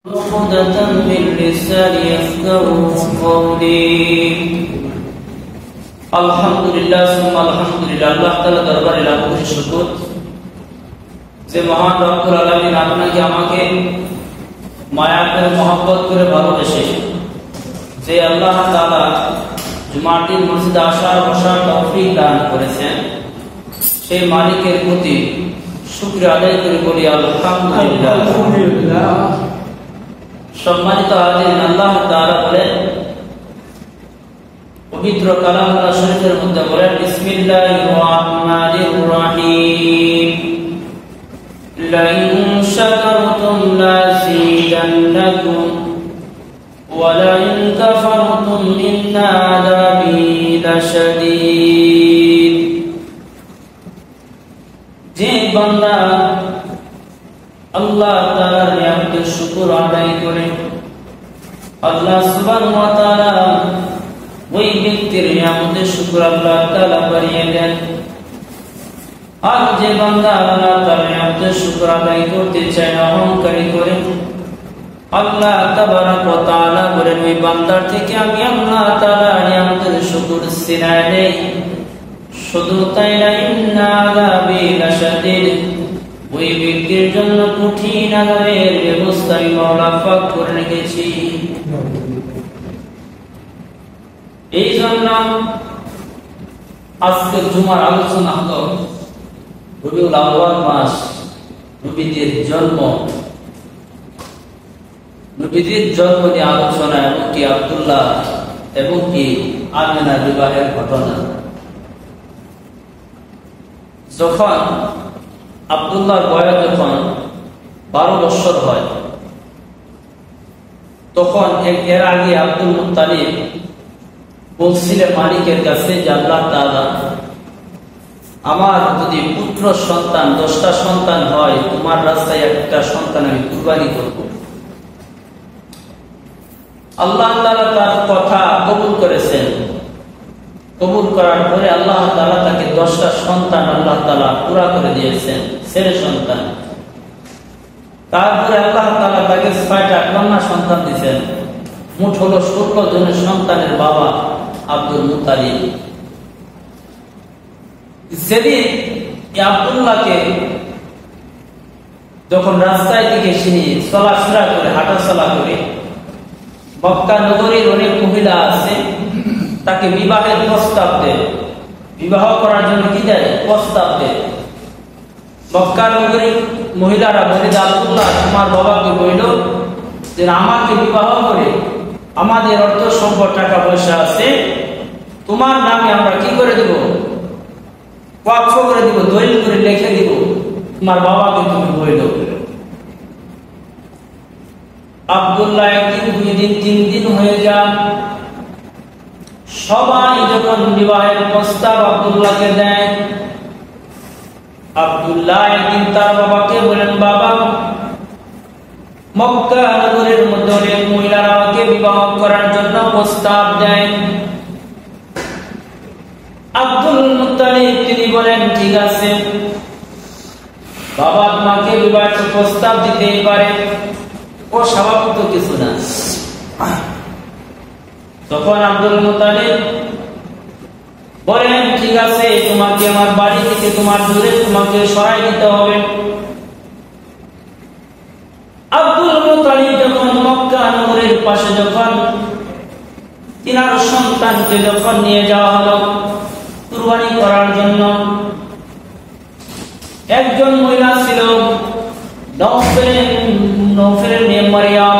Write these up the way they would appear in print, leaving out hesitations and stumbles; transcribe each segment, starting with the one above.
عقدة من لساني يفقهوا قولي আলহামদুলিল্লাহ সুম্মা আলহামদুলিল্লাহ। আল্লাহ তাআলা দরবারে লাখ কোটি শুকর যে মহান রব্বুল আলামিন আপনাকে আমাকে মায়া করে মহব্বত করে ভালোবেসে যে আল্লাহ তাআলা জুমার দিন মসজিদে আসার বসার তৌফিক দান করেছেন, সেই মালিকের প্রতি শুকরিয়া আদায় করে বলি আলহামদুলিল্লাহ। সম্মানিত হাজিরিন, আল্লাহ তাআলা বলেন পবিত্র কালামুল্লাহ শরীফের মধ্যে বলেন বিসমিল্লাহির রহমানির রহিম লাইন শাকারতুম লাযিদান্নাকুম ওয়া লাইন কাফারতুম ইন্না আযাবি লাশাদীদ। যে বান্দা আল্লাহ তাআলার নিয়ামতের শুকর আদায় করে, আল্লাহ সুবহানাহু ওয়া তাআলা ওই ব্যক্তির নিয়ামতের শুকর আল্লাহ তাআলা বাড়িয়ে দেন। আর যে বান্দা আল্লাহ তাআলার নিয়ামতের শুকর আদায় করতে চায় না, অহংকারী করে, আল্লাহ তাবারক ওয়া তাআলা বলেন ওই বান্দার থেকে আমি আল্লাহ তাআলা নিয়ামতের শুকর ছিনায় নেই। শুধু তাই না, ইন্না আযাবি লাশাদীদ, ওই ব্যক্তির জন্য কঠিন আযাবের ব্যবস্থা আমি মাওলা পাক করে রেখেছি। এই জন্য আজকে জুমার আলোচনা হলো রবিউল আউয়াল মাস, নবীজির জন্ম, নবীজির জন্ম নিয়ে আলোচনা, এবং কি আব্দুল্লাহ এবং কি আমিনার বিবাহের ঘটনা। যখন আব্দুল্লাহর বয়স যখন 12 বছর হয়, তখন এর আগে আব্দুল মুত্তালিব বলছিলেন মালিকের কাছে যে আল্লাহ তাআলা আমার যদি পুত্র সন্তান 10টা সন্তান হয়, তোমার রাস্তায় একটা সন্তান আমি কুরবানি করব। আল্লাহ তাআলা তার কথা কবুল করেছেন। কবুল করার পরে আল্লাহ তাআলা তাকে 10টা সন্তান আল্লাহ তাআলা পুরা করে দিয়েছেন, ছেলে সন্তান। তারপরে আল্লাহ তাআলা তাকে 6টা কন্যা সন্তান দিয়েছেন। মোট হলো 16 জনের সন্তানের বাবা আব্দুল মুত্তালিব। যেদিন আব্দুল্লাহকে যখন রাস্তায় দিকে চলাফেরা করে, হাঁটাচলা করে, মক্কা নগরীর অনেক মহিলা আছে, তাকে বিবাহের প্রস্তাব দেয়, বিবাহ করার জন্য কি দেয়? প্রস্তাব দেয়। মক্কা নগরীর মহিলারা বলে যে আব্দুল্লাহ তোমার বাবাকে বলল যে আমাকে বিবাহ করে আমাদের অর্থ সম্পদ টাকা পয়সা আছে, তোমার নামে আমরা কি করে দেব? ওয়াকফ করে দিব, দলিল করে লিখে দিব, তোমার বাবাকে তুমি বলল। আব্দুল্লাহ একদিন, 2 দিন, 3 দিন হয়ে যান, সবাই যখন বিবাহের প্রস্তাব আব্দুল্লাহকে দেয়, আব্দুল্লাহ একদিন তার বাবাকে বলেন, বাবা মক্কা নগরীর মধ্যে অনেক মহিলারা আমাকে বিবাহ করার জন্য প্রস্তাব দেয়। আব্দুল মুত্তালিব তিনি বলেন ঠিক আছে বাবা, তোমাকে বিবাহের প্রস্তাব দিতেই পারে, ও স্বাভাবিক কিছু না। তখন আব্দুল মুত্তালিব বলেন ঠিক আছে, তোমাকে আমার বাড়ি থেকে তোমার দূরে তোমাকে সরাই দিতে হবে। আব্দুল মুত্তালিব যখন মক্কা নগরের পাশে যখন তিনার সন্তানকে যখন নিয়ে যাওয়া হলো কুরবানি করার জন্য, একজন মহিলা ছিল নওফেলের মেয়ে মারিয়াম।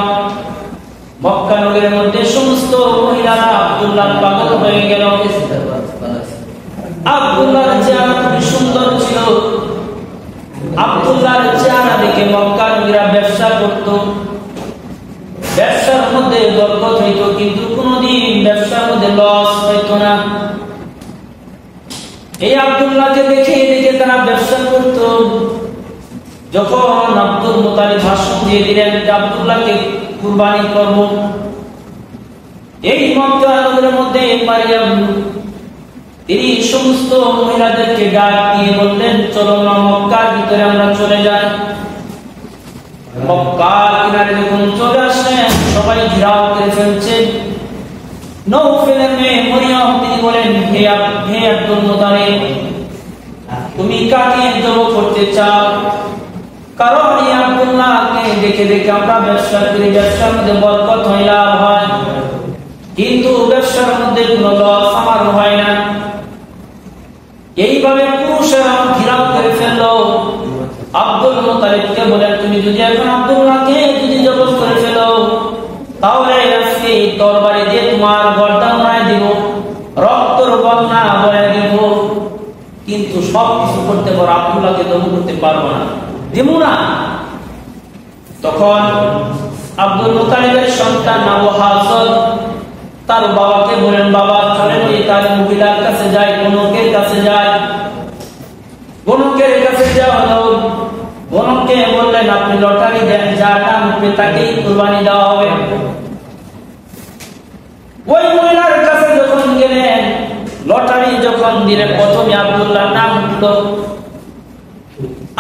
মক্কা নগরের মধ্যে সমস্ত মহিলারা আব্দুল্লাহ পাগল হয়ে গেল। আব্দুল্লাহর চেহারা খুবই সুন্দর ছিল। আব্দুল্লাহর চেহারা দেখে মক্কা নগরীরা ব্যবসা করত, ব্যবসার মধ্যে বরকত হইত, কিন্তু কোনদিন ব্যবসার মধ্যে লস হইত না। এই আব্দুল্লাহকে দেখে দেখে তারা ব্যবসা করত। যখন আব্দুল মুত্তালিব ভাষণ দিয়ে দিলেন যে আব্দুল্লাহকে কুরবানি করব, এই মক্কা নগরের মধ্যে মারিয়াম তিনি সমস্ত মহিলাদেরকে ডাক দিয়ে বললেন চলো মক্কার ভিতরে আমরা চলে যাই। মক্কার কিনারে যখন চলে আসলেন সবাই ঘেরাও করে ফেলছে। নওফলের মেয়ে মরিয়ম তিনি বলেন, হে আব্দুল মুতালিব, তুমি কাকে জবাই করতে চাও? কারণ এই আব্দুল্লাহকে দেখে দেখে আমরা ব্যবসা করি, ব্যবসার মধ্যে বরকত হয়, লাভ হয়, কিন্তু ব্যবসার মধ্যে কোনো লস আমার হয় না। এইভাবে পুরুষেরা ঘেরাও করে ফেললো। আব্দুল মুতালিবকে বলেন, তুমি যদি এখন আব্দুল্লাহকে যদি জবাই করে ফেলো তাহলে আজকে তরবারি দিয়ে তোমার গর্দান উড়ায় দিব, রক্তর বন্যা বয়ে দেব, কিন্তু সব কিছু করতে পারো, আব্দুল্লাহকে দমন করতে পারবো না, দেব না। তখন আব্দুল মুতালিবের সন্তান আবু হাসন তার বাবাকে বলেন, বাবা চলেন ওই তার মহিলার কাছে যাই, গণকের কাছে যাই। গণকের কাছে যাওয়া হলো। গণককে বললেন, আপনি লটারি দেন, যার নাম উঠবে তাকেই কুরবানি দেওয়া হবে। ওই মহিলার কাছে যখন গেলেন, লটারি যখন দিলেন, প্রথমে আব্দুল্লাহর নাম উঠলো।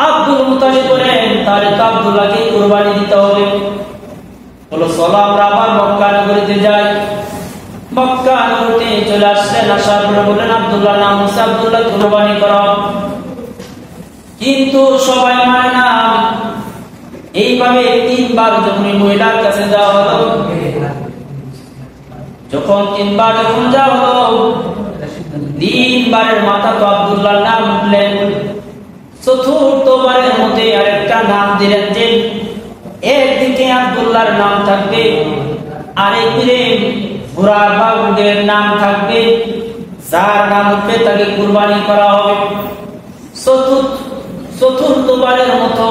আব্দুল মুতালিব বলেন, তাহলে তো আব্দুল্লাহকে কুরবানি দিতে হবে। বলো চলো আমরা আবার মক্কা নগরীতে যাই। মক্কা নগরীতে চলে আসলেন, আসার পরে বললেন, আব্দুল্লাহর নাম হচ্ছে আব্দুল্লাহ, কুরবানি করো। কিন্তু সবাই মানে না। এইভাবে 3 বার যখন মহিলার কাছে যাওয়া হলো, যখন 3 বার যখন যাওয়া হলো, 3 বারের মাথা তো আব্দুল্লাহর নাম উঠলেন। চতুর্থবারের মধ্যে আরেকটা নাম দিলেন, যে একদিকে আব্দুল্লাহর নাম থাকবে, আরেকদিকে ঘোড়ার বা উটের নাম থাকবে, যার নাম উঠবে তাকে কুরবানি করা হবে। চতুর্থবারের মতো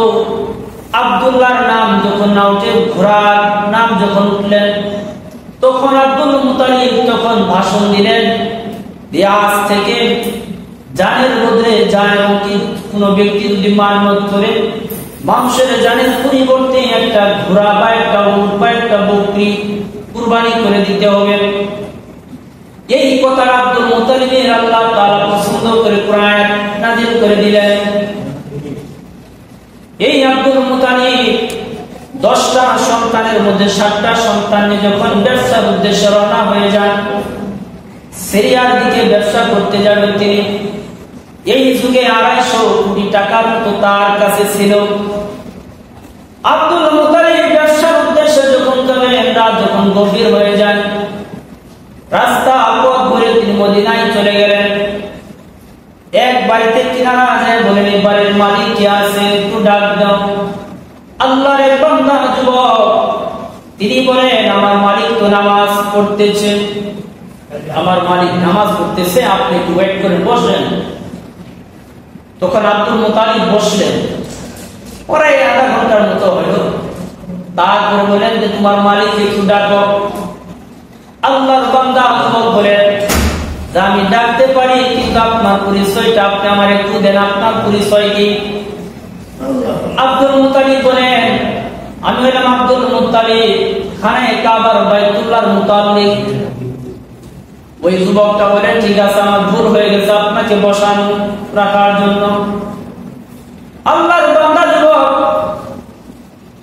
আব্দুল্লাহর নাম যখন না উঠে, ঘোড়ার নাম যখন উঠলেন, তখন আব্দুল মুতালিব তখন ভাষণ দিলেন, আজ থেকে জানের বদলে জানের কোন ব্যক্তি যদি মানত করে মাংসের জানের পরিবর্তে একটা ঘোড়া বা একটা উট বা একটা বকরি কুরবানি করে দিতে হবে। এই কথা আব্দুল মুতালিবের আল্লাহ তাআলা পছন্দ করে কোরআন নাযিল করে দিলেন। এই আব্দুল মুতালিব 10টা সন্তানের মধ্যে 7টা সন্তান নিয়ে যখন ব্যবসার উদ্দেশ্যে রওনা হয়ে যান, সিরিয়ার দিকে ব্যবসা করতে যাবেন তিনি। এই যুগে 250 কোটি টাকার মতো তার কাছে ছিল। আব্দুল মুতালিব ব্যবসার উদ্দেশ্যে যখন যাবেন, রাত যখন গভীর হয়ে যায়, রাস্তা পথ ঘুরে তিনি মদিনায় চলে গেলেন। এক বাড়িতে কিনারা যায়, বলেন এই বাড়ির মালিক কে আছে, একটু ডাক দাও। আল্লাহর এক বান্দা যুবক, তিনি বলেন, আমার মালিক তো নামাজ পড়তেছে, আমার মালিক নামাজ পড়তেছে, আপনি একটু ওয়েট করে বসেন। তখন আব্দুল মুতালিব বসলেন। পরে আধা ঘন্টার মতো হলো। তারপর বলেন যে তোমার মালিক একটু ডাকো। আল্লাহর বান্দা যুবক বলেন যে আমি ডাকতে পারি, কিন্তু আপনার পরিচয়টা আপনি আমার একটু দেন, আপনার পরিচয় কি? আব্দুল মুতালিব বলেন, আমি হলাম আব্দুল মুতালিব, খানে কাবার বাইতুল্লাহর মুতাল্লিক। ওই যুবকটা বলেন, ঠিক আছে, আমার ভুল হয়ে গেছে, আপনাকে বসান রাখার জন্য। আল্লাহর বান্দা যুবক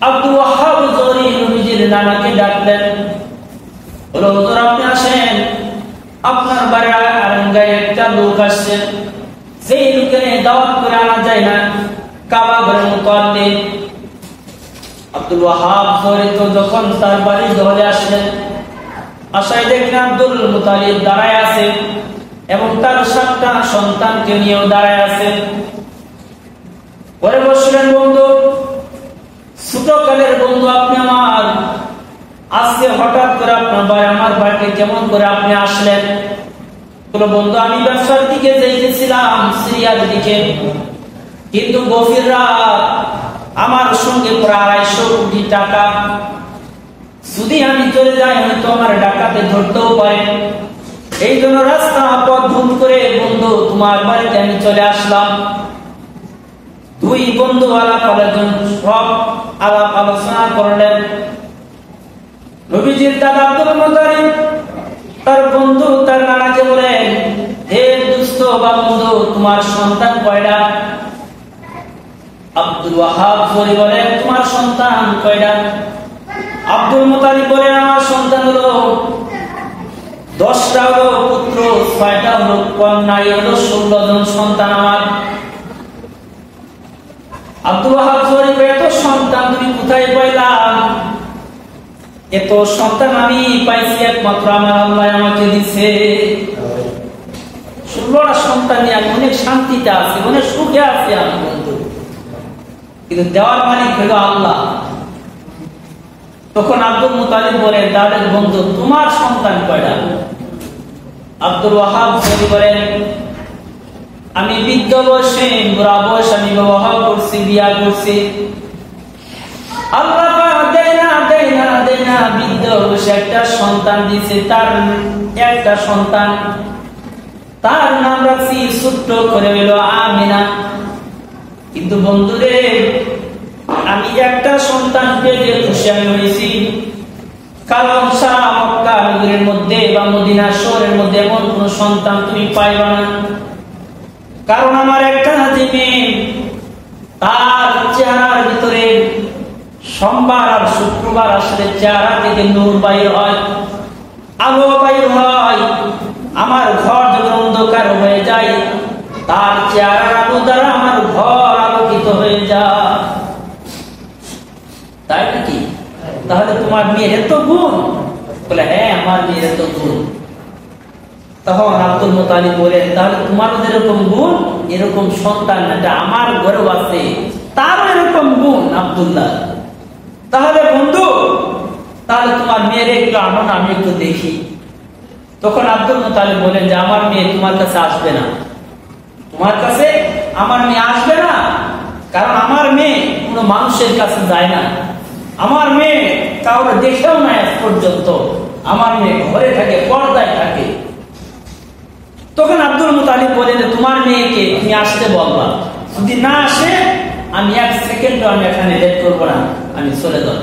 আব্দুল ওয়াহ্হাব জোহরি নবীজির নানাকে ডাকলেন, বলো হুজুর আপনি আসেন, আপনার বাড়ির আরেঙ্গায় একটা লোক আসছে, সেই লোকের দাওয়াত করে আনা যায় না, কাবা ঘরের মুতাল্লিক। আব্দুল ওয়াহ্হাব জোহরি তো যখন তার বাড়ির দলে আসলেন, আশায় দেখলেন আব্দুল মুতালিব দাঁড়ায় আছে এবং তার 7টা সন্তানকে নিয়েও দাঁড়ায় আছে। পরে বসলেন, বন্ধু, ছোটকালের বন্ধু আপনি আমার, আজকে হঠাৎ করে আপনার ভাই আমার বাড়িতে কেমন করে আপনি আসলেন? বলো বন্ধু, আমি ব্যবসার দিকে যাইতেছিলাম, সিরিয়ার দিকে, কিন্তু গভীর রাত, আমার সঙ্গে প্রায় 250 কোটি টাকা, যদি আমি চলে যাই হয়তো আমার ডাকাতে ধরতেও পারে, এই জন্য রাস্তা পথ ভুল করে বন্ধু তোমার বাড়িতে আমি চলে আসলাম। 2 বন্ধু আলাপ আলোচনা করলেন। নবীজির দাদা আব্দুল মুতালিব তার বন্ধু তার নানাকে বলেন, হে দুস্থ বা বন্ধু, তোমার সন্তান কয়টা? আব্দুল ওয়াহাব জোরে বলেন তোমার সন্তান কয়টা? আব্দুল মুতালিব বলেন আমার সন্তান হলো 10টা হলো পুত্র, 6টা হলো কন্যা, হলো 16 জন সন্তান আমার। আব্দুল ওয়াহাব জোরে বলে এত সন্তান তুমি কোথায় পাইলা? এত সন্তান আমি পাইছি একমাত্র আমার আল্লাহ আমাকে দিয়েছে। 16টা সন্তান নিয়ে আমি অনেক শান্তিতে আছি, অনেক সুখে আছি আমি বন্ধু, কিন্তু দেওয়ার মালিক হলো আল্লাহ। তখন আব্দুল মুতালিব বলেন তাহলে বন্ধু তোমার সন্তান কয়টা? আব্দুল ওয়াহাব বলেন আমি বৃদ্ধ বয়সে, বুড়া বয়স আমি বিবাহ করছি, বিয়া করছি, আল্লাহ দেয় না বৃদ্ধ বয়সে একটা সন্তান দিয়েছে। তার একটা সন্তান, তার নাম রাখছি ছোট্ট করে হলো আমিনা। কিন্তু বন্ধুরে আমি একটা সন্তান পেয়ে খুশি আমি হয়েছি, কারণ সারা মক্কা নগরীর মধ্যে বা মদিনা শহরের মধ্যে এমন কোন সন্তান তুমি পাইবা না। কারণ আমার একটা মেয়ে, তার চেহারার ভিতরে সোমবার আর শুক্রবার আসলে চেহারা থেকে নূর বাইর হয়, আলো বাইর হয়। আমার ঘর যখন অন্ধকার হয়ে যায়, তার চেহারার আলো দ্বারা আমার ঘর আলোকিত হয়ে যায়। তাই নাকি? তাহলে তোমার মেয়ের এত গুণ? বলে হ্যাঁ আমার মেয়ের এত গুণ। তখন আব্দুল মুতালিব বলেন তাহলে তোমারও যেরকম গুণ, এরকম সন্তান এটা আমার ঘরেও আছে, তারও এরকম গুণ আব্দুল্লাহ। তাহলে বন্ধু তাহলে তোমার মেয়ের একটু আনো না, আমি একটু দেখি। তখন আব্দুল মুতালিব বলেন যে আমার মেয়ে তোমার কাছে আসবে না, তোমার কাছে আমার মেয়ে আসবে না, কারণ আমার মেয়ে কোনো মানুষের কাছে যায় না, আমার মেয়ে কাউকে দেখেও না আজ পর্যন্ত, আমার মেয়ে ঘরে থাকে, পর্দায় থাকে। তখন আব্দুল মুতালিব বলেন যে তোমার মেয়েকে তুমি আসতে বলবা, যদি না আসে আমি 1 সেকেন্ডও আমি এখানে লেট করবো না, আমি চলে যাব,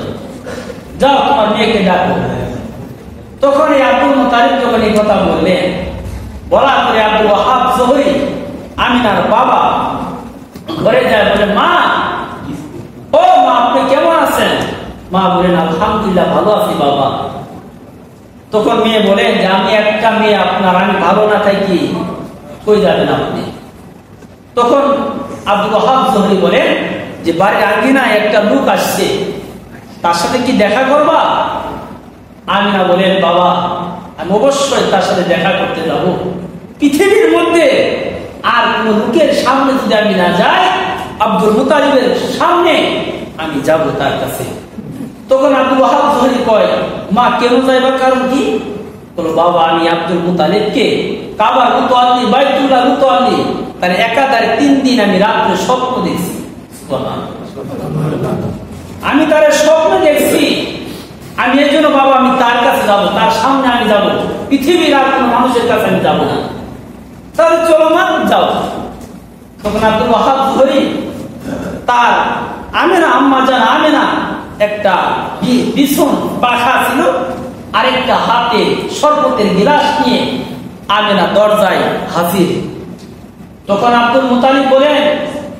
যাও তোমার মেয়েকে ডাকো। তখন এই আব্দুল মুতালিব যখন এই কথা বললেন, বলার পরে আব্দুল ওয়াহাব জোহরি আমিনার বাবা ঘরে যায়, বলে মা, ও মা আপনি কেমন আছেন? মা বলেন আলহামদুলিল্লাহ ভালো আছি বাবা। তখন মেয়ে বলেন যে আমি একটা মেয়ে আপনার, আমি ভালো না থাকি কই যাবেন আপনি? তখন আব্দুল ওয়াহাব জোহরি বলেন যে বাড়ির আঙ্গিনায় একটা লোক আসছে, তার সাথে কি দেখা করবা? আমিনা বলেন বাবা আমি অবশ্যই তার সাথে দেখা করতে যাব, পৃথিবীর মধ্যে আর কোন লোকের সামনে যদি আমি না যাই, আব্দুল মুতালিবের সামনে আমি যাব তার কাছে। তখন আব্দুল ওয়াহাব জোহরি কয় মা কেন যাইবার কারণ কি? বলো বাবা আমি আব্দুল মুতালিবকে কাবার মুতাল্লি, বাইতুল্লাহ মুতাল্লি তার একাধারে 3 দিন আমি রাত্রে স্বপ্ন দেখছি, আমি তার স্বপ্ন দেখছি, আমি এর জন্য বাবা আমি তার কাছে যাব, তার সামনে আমি যাব, পৃথিবীর আর কোন মানুষের কাছে আমি যাব না। তাহলে চলো মা যাও। তখন আব্দুল ওয়াহাব জোহরি তার আমেনা, আম্মা জান আমেনা একটা বিছন পাখা ছিল, আরেকটা হাতে শরবতের গিলাস নিয়ে আমেনা দরজায় হাজির। তখন আব্দুল মুতালিব বলেন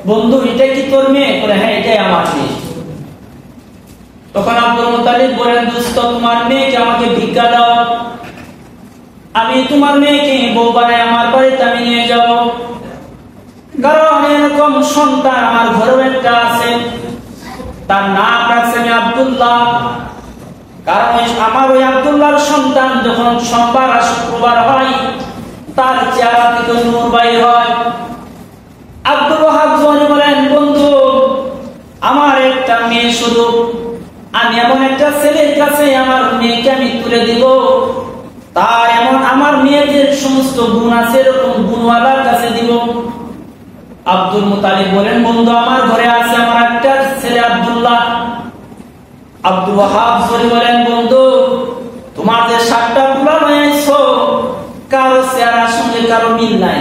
বন্ধু এটা কি তোর মেয়ে? বলে হ্যাঁ এটাই আমার মেয়ে। তখন আব্দুল মুতালিব বলেন দোস্ত তোমার মেয়েকে আমাকে ভিক্ষা দাও, আমি তোমার মেয়েকে বউ বানায় আমার বাড়িতে আমি নিয়ে যাব, কারণ এরকম সন্তান আমার ঘরেও একটা আছে, তার নাম রাখছে আমি আব্দুল্লাহ। কারণ আমার ওই আব্দুল্লাহর সন্তান যখন সোমবার আর শুক্রবার হয়, তার চেহারা থেকে নূর বাইর হয়। আব্দুল ওয়াহাব জোহরি বলেন বন্ধু আমার একটা মেয়ে শুধু, আমি এমন একটা ছেলের কাছে আমার মেয়েকে আমি তুলে দিব, তার এমন আমার মেয়েদের সমস্ত গুণ আছে এরকম গুণওয়ালার কাছে দিব। আব্দুল মুতালিব বলেন বন্ধু আমার ঘরে আছে আমার একটা ছেলে আব্দুল্লাহ। আব্দুল ওয়াহাব জোহরি বলেন বন্ধু তোমার যে 7টা পুলা নিয়েছো, কারো চেহারার সঙ্গে কারো মিল নাই,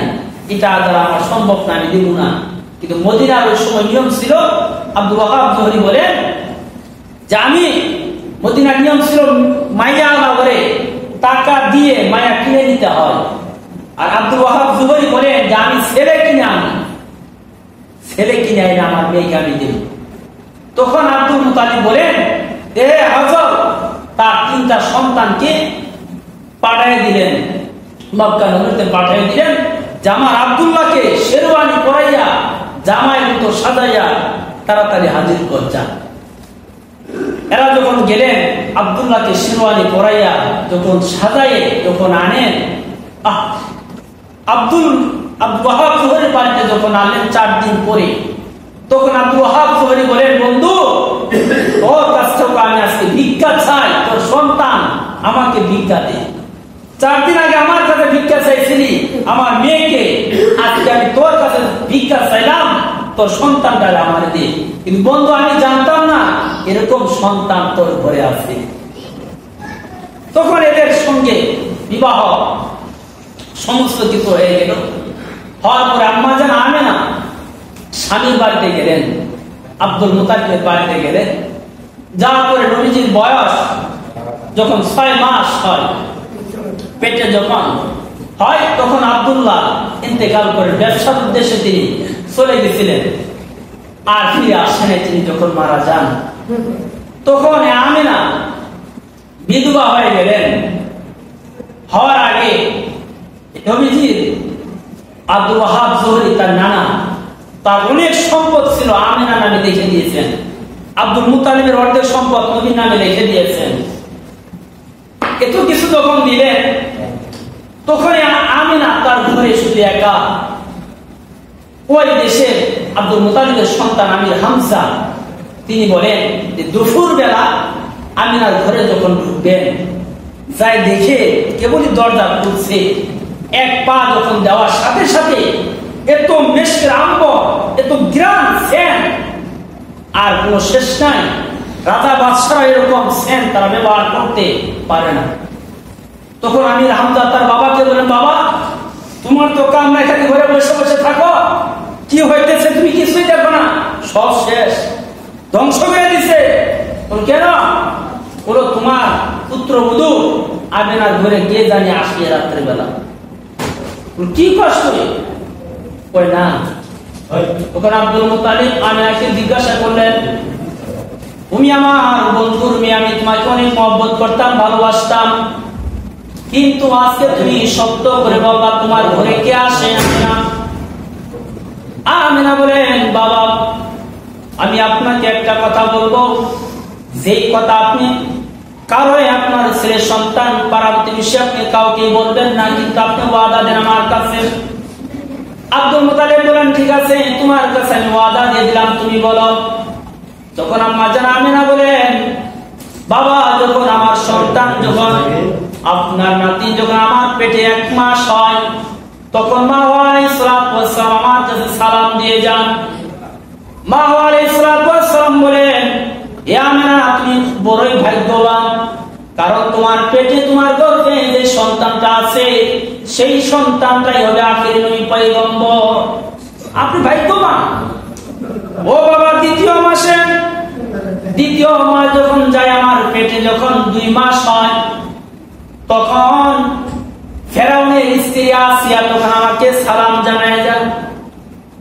এটা দ্বারা আমার সম্ভব না, আমি দিব না। কিন্তু মদিনার ওই সময় নিয়ম ছিল, আব্দুল ওয়াহাব জোহরি বলেন যে আমি মদিনার নিয়ম ছিল মাইয়া আলা করে টাকা দিয়ে মায়া কিনে নিতে হয়। আর আব্দুল ওয়াহাব জোহরি বলেন যে আমি ছেলে কিনে আনি, ছেলে কিনে এনে আমার মেয়েকে আমি দেব। তখন আব্দুল মুতালিব বলেন, হযরত, তার 3টা সন্তানকে পাঠিয়ে দিলেন, মক্কা নগরীতে পাঠিয়ে দিলেন যে আমার আব্দুল্লাহকে শেরওয়ানি পরাইয়া জামাইয়ের মতো সাজাইয়া তাড়াতাড়ি হাজির কর যান। এরা যখন গেলেন, আব্দুল্লাহকে শেরওয়ানি পরাইয়া যখন সাজাইয়ে যখন আনেন, আব্দুল ওয়াহাব জোহরীর বাড়িতে যখন আনলেন 4 দিন পরে, তখন আব্দুল ওয়াহাব জোহরী বলেন, বন্ধু, তোর কাছ থেকে আমি আজকে ভিক্ষা চাই, তোর সন্তান আমাকে ভিক্ষা দে। 4 দিন আগে আমার কাছে ভিক্ষা চাইছিলি আমার মেয়েকে, আজকে আমি তোর কাছে ভিক্ষা চাইলাম, তোর সন্তানটা আমার দে। কিন্তু বন্ধু, আমি জানতাম না এরকম সন্তান তোর ঘরে আছে। তখন এদের সঙ্গে বিবাহ সমস্ত কিছু হয়ে গেল। হওয়ার পরে আম্মা জান আমেনা স্বামীর বাড়িতে গেলেন, আব্দুল মুতালিবের বাড়িতে গেলেন। যাওয়ার পরে নবীজির বয়স যখন 6 মাস হয়, পেটে যখন হয়, তখন আব্দুল্লাহ ইন্তেকাল করে ব্যবসার উদ্দেশ্যে তিনি চলে গেছিলেন, আর ফিরে আসেন। তিনি যখন মারা যান, তখন আমেনা বিধবা হয়ে গেলেন। হওয়ার আগে নবীজির আব্দুল ওয়াহাব জোহরী তার নানা, তার অনেক সম্পদ ছিল, আমেনা নামে লিখে দিয়েছেন। আব্দুল মুতালিবের অর্ধেক সম্পদ নবীর নামে লিখে দিয়েছেন। এত কিছু যখন দিলেন, তখন আমেনা তার ঘরে শুধু একা। ওই দেশের আব্দুল মুতালিবের সন্তান আমির হামজা, তিনি বলেন যে দুপুর বেলা আমিনার ঘরে যখন ঢুকবেন, যাই দেখে কেবলই দরজা খুলছে, এক পা যখন দেওয়ার সাথে সাথে এত মেশকের আম্বর, এত গ্রাম সেন্ট, আর কোন শেষ নাই। রাজা বাদশাহ এরকম সেন্ট তারা ব্যবহার করতে পারে না। তখন আমির হামজা তার বাবাকে বলেন, বাবা, তোমার তো কাম নাই, খালি ঘরে বসে বসে থাকো, কি হইতেছে তুমি কিছুই দেখো না, সব শেষ, ধ্বংস করে দিছে। কেন? বলো, তোমার পুত্রবধূ আমেনার ঘরে কে জানি আসবে রাত্রে বেলা, কি কষ্ট কই না। তখন আব্দুল মুতালিব আমেনাকে জিজ্ঞাসা করলেন, তুমি আমার বন্ধুর মেয়ে, আমি তোমাকে অনেক মহব্বত করতাম, ভালোবাসতাম, কিন্তু আজকে তুমি শব্দ করে বলবা তোমার ঘরে কে আসে? আমেনা বলেন, বাবা, আমি আপনাকে একটা কথা বলবো, যেই কথা আপনি কারো আপনার ছেলে সন্তান পাড়া প্রতিবেশী আপনি কাউকে বলবেন না, কিন্তু আপনি ওয়াদা দেন আমার কাছে। আব্দুল মুতালিব বলেন, ঠিক আছে, তোমার কাছে আমি ওয়াদা দিয়ে দিলাম, তুমি বলো। তখন আম্মা জান আমেনা বলেন, বাবা, যখন আমার সন্তান, যখন আপনার নাতি যখন আমার পেটে 1 মাস হয়, তখন মা আলাইহিস সালাম আমার কাছে সালাম দিয়ে যান। মা আলাইহিস সালাম বলেন, এ আমেনা, তুমি বড়ই ভাগ্যবান, কারণ তোমার পেটে, তোমার গর্ভে যে সন্তানটা আছে, সেই সন্তানটাই হবে আখিরি নবী পয়গম্বর। আপনি ভাগ্যবান। ও বাবা, দ্বিতীয় মাস যখন যায়, আমার পেটে যখন 2 মাস হয়, তখন ফেরাউনের স্ত্রী আসিয়া তখন আমাকে সালাম জানায় যান,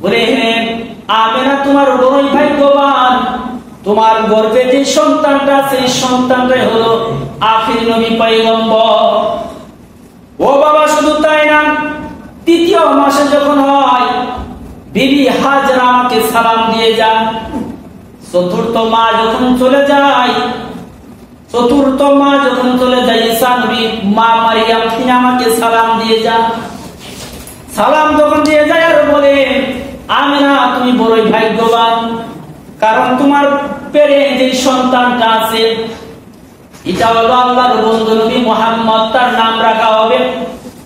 বলে, হ্যাঁ আমেনা, তোমার বড়ই ভাগ্যবান, তোমার গর্ভে যে সন্তানটা আছে, সেই সন্তানটাই হলো আখির নবী পয়গম্বর। ও বাবা, শুধু তাই না, 3য় মাসে যখন হয়, বিবি হাজরা আমাকে সালাম দিয়ে যান। 4র্থ মা যখন চলে যায়, ঈসা নবী মা মারিয়াম, তিনি আমাকে সালাম দিয়ে যান। সালাম যখন দিয়ে যায় আর বলে, আমেনা, তুমি বড়ই ভাগ্যবান, কারণ তোমার পেটে যে সন্তানটা আছে, এটা হলো আল্লাহর বন্ধু নবী মুহাম্মদ, তার নাম রাখা হবে,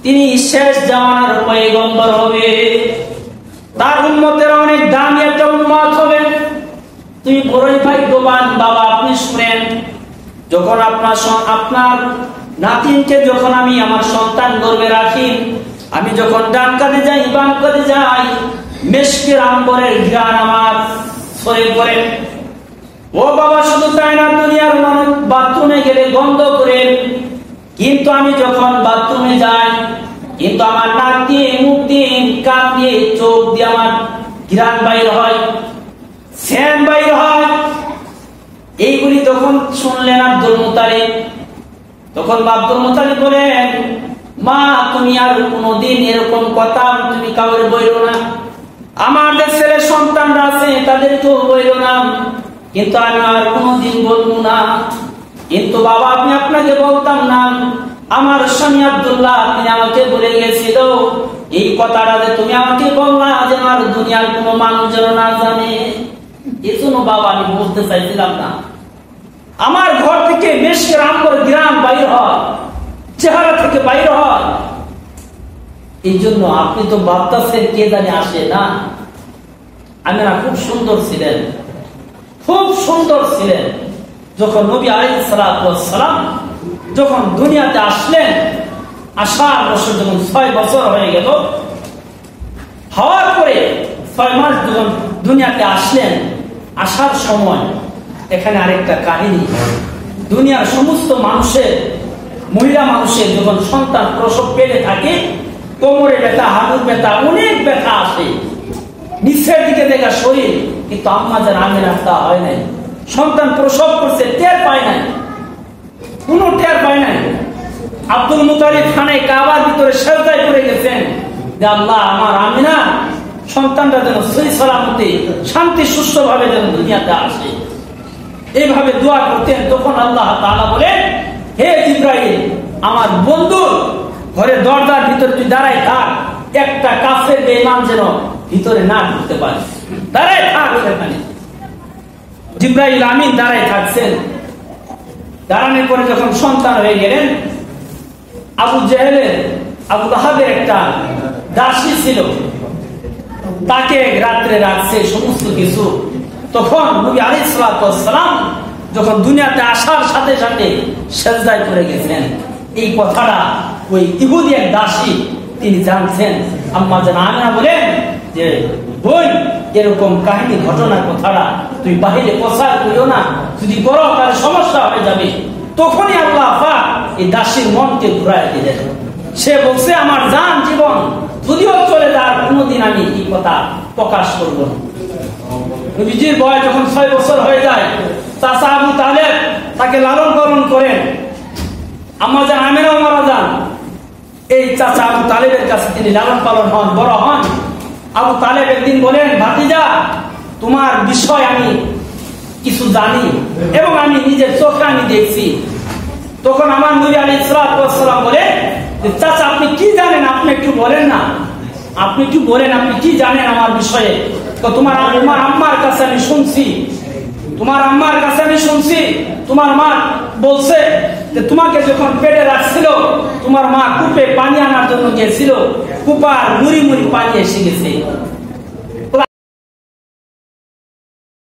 তিনি শেষ জামানার পয়গম্বর হবে, তার উম্মতের অনেক দামি একটা উম্মত হবে। তুমি বড়ই ভাগ্যবান। বাবা, আপনি শুনেন, যখন আপনার নাতিনকে যখন আমি আমার সন্তান গর্ভে রাখি, আমি যখন ডান কাঁধে যাই, বাম কাঁধে যাই, মেশকের আম্বরের ঘ্রাণ আমার শরীর করে। ও বাবা, শুধু তাই না, দুনিয়ার মানুষ বাথরুমে গেলে গন্ধ করে, কিন্তু আমি যখন বাথরুমে যাই, কিন্তু আমার নাক দিয়ে, মুখ দিয়ে, কান দিয়ে, চোখ দিয়ে আমার ঘ্রাণ বাইর হয়, সেন বাইর হয়। এইগুলি তখন শুনলেন আব্দুল মুতালিব। তখন আব্দুল মুতালিব বলেন, মা তুমি আর কোনদিন এরকম কথা তুমি কাউরে বইলো না। আমাদের ছেলে সন্তানরা আছে তাদেরকেও বইলো না, কিন্তু আমি আর কোনদিন বলবো না। কিন্তু বাবা আমি আপনাকে বলতাম না, আমার স্বামী আব্দুল্লাহ তিনি আমাকে বলে গেছিল এই কথাটা যে তুমি আমাকে বললা যে আমার দুনিয়ার কোনো মানুষ যেন না জানে। এই জন্য বাবা আমি বলতে চাইছিলাম না। আমার ঘর থেকে মেশকের আম্বর গ্রাম বাইর হয়, চেহারা থেকে বাইর হয়। এই জন্য আপনি তো ভাবতেছেন কে জানে আসে না। আমিনা খুব সুন্দর ছিলেন, খুব সুন্দর ছিলেন। যখন নবী আলাইহিস সালাতু ওয়াস সালাম যখন দুনিয়াতে আসলেন, আসার বছর যখন 6 বছর হয়ে গেল, হওয়ার পরে 6 মাস যখন দুনিয়াতে আসলেন, আসার সময় এখানে আরেকটা কাহিনী। দুনিয়ার সমস্ত মানুষের, মহিলা মানুষের যখন সন্তান প্রসব পেলে থাকে, কোমরে ব্যথা, হাঁটুর ব্যথা, অনেক ব্যথা আসে, নিচের দিকে দেখা শরীর, কিন্তু আম্মা যেন আমিনার তা হয় নাই। সন্তান প্রসব করছে, টের পায় নাই, কোনো টের পায় নাই। আব্দুল মুতালিব খানে কাবার ভিতরে সেজদায় পড়ে গেছেন যে আল্লাহ আমার আমিনা সন্তানটা যেন সহি সালামতে শান্তি সুস্থভাবে যেন দুনিয়াতে আসে, এইভাবে দোয়া করতেন। তখন আল্লাহ তাআলা বলেন, হে জিবরাইল, আমার বন্ধুর ঘরে দরজার ভিতরে তুই দাঁড়াই থাক, একটা কাফের বেঈমান যেন ভিতরে না ঢুকতে পারে, দাঁড়াই থাক সেখানে। জিবরাইল আমিন দাঁড়াই থাকছেন। দাঁড়ানোর পরে যখন সন্তান হয়ে গেলেন, আবু জেহেলের, আবু লাহাবের একটা দাসী ছিল, তাকে রাত্রে রাখছে সমস্ত কিছু। তখন নবী আলাইহিস সালাতু ওয়াস সালাম যখন দুনিয়াতে আসার সাথে সাথে সেজদায় পড়ে গেছেন। এই কথাটা ওই ইহুদি এক দাসী তিনি জানছেন। আম্মা জান আমিনা বলেন যে বোন, এরকম কাহিনী ঘটনার কথাটা তুই বাহিরে প্রচার করিও না, যদি করো তাহলে সমস্যা হয়ে যাবে। তখনই আল্লাহ পাক এই দাসীর মনকে ঘুরায় দিলেন। সে বলছে আমার জান জীবন যদিও চলে যায়, কোনোদিন আমি এই কথা প্রকাশ করব না। নবীজির বয়স যখন 6 বছর হয়ে যায়, চাচা আবু তালেব তাকে লালন পালন করেন। আম্মা জান আমিনাও মারা যান। এই চাচা আবু তালেবের কাছে তিনি লালন পালন হন, বড় হন। আবু তালেব একদিন বলেন, ভাতিজা তোমার বিষয় আমি কিছু জানি এবং আমি নিজের চোখে আমি দেখছি। তখন আমার নবী আলাইহিস সালাতু ওয়াস সালাম বলে, চাচা আপনি কি জানেন, আপনি একটু বলেন না, আপনি একটু বলেন আপনি কি জানেন আমার বিষয়ে। তো তোমার আম্মার কাছে আমি শুনছি, তোমার আম্মার কাছে আমি শুনছি, তোমার মা বলছে যে তোমাকে যখন পেটে রাখছিল, তোমার মা কূপে পানি আনার জন্য গিয়েছিল, কূপার মুড়ি মুড়ি পানি এসে গেছে।